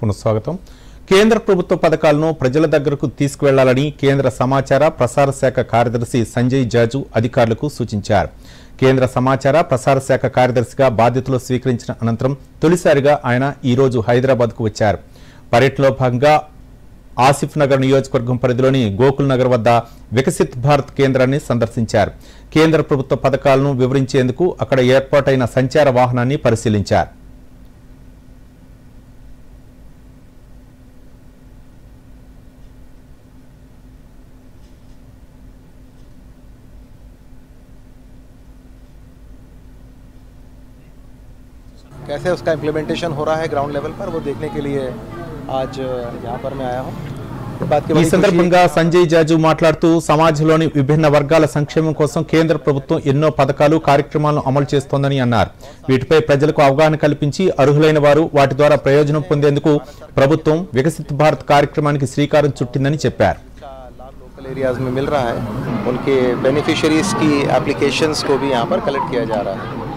పునఃస్వాగతం. కేంద్ర ప్రభుత్వ పథకాలను ప్రజల దగ్గరకు తీసుకువెళ్లాలని కేంద్ర సమాచార ప్రసార శాఖ కార్యదర్శి సంజయ్ జాజు అధికారులకు సూచించారు. కేంద్ర సమాచార ప్రసార శాఖ కార్యదర్శిగా బాధ్యతలు స్వీకరించిన అనంతరం తొలిసారిగా ఆయన ఈ రోజు హైదరాబాద్కు వచ్చారు. పర్యటనలో భాగంగా ఆసిఫ్ నగర్ నియోజకవర్గం పరిధిలోని గోకుల్ నగర్ వద్ద వికసిత్ భారత్ కేంద్రాన్ని సందర్శించారు. కేంద్ర ప్రభుత్వ పథకాలను వివరించేందుకు అక్కడ ఏర్పాటైన సంచార వాహనాన్ని పరిశీలించారు. कैसे उसका इम्प्लीमेंटेशन हो रहा है ग्राउंड लेवल पर, वो देखने के लिए आज यहाँ पर मैं आया हूँ. ఈ సందర్భంగా సంజయ్ జాజు మాట్లాడుతూ సమాజంలోని విభిన్న వర్గాల సంక్షేమం కోసం కేంద్ర ప్రభుత్వం ఎన్నో పథకాలు కార్యక్రమాలను అమలు చేస్తోందని అన్నారు. వీటిపై ప్రజలకు అవగాహన కల్పించి అర్హులైన వారు వాటి ద్వారా ప్రయోజనం పొందేందుకు ప్రభుత్వం వికసిత్ భారత్ కార్యక్రమానికి శ్రీకారం చుట్టిందని చెప్పారు. लोकल एरियाज में मिल रहा है, उनके बेनिफिशियरीज की एप्लीकेशंस को भी यहाँ पर कलेक्ट किया जा रहा है.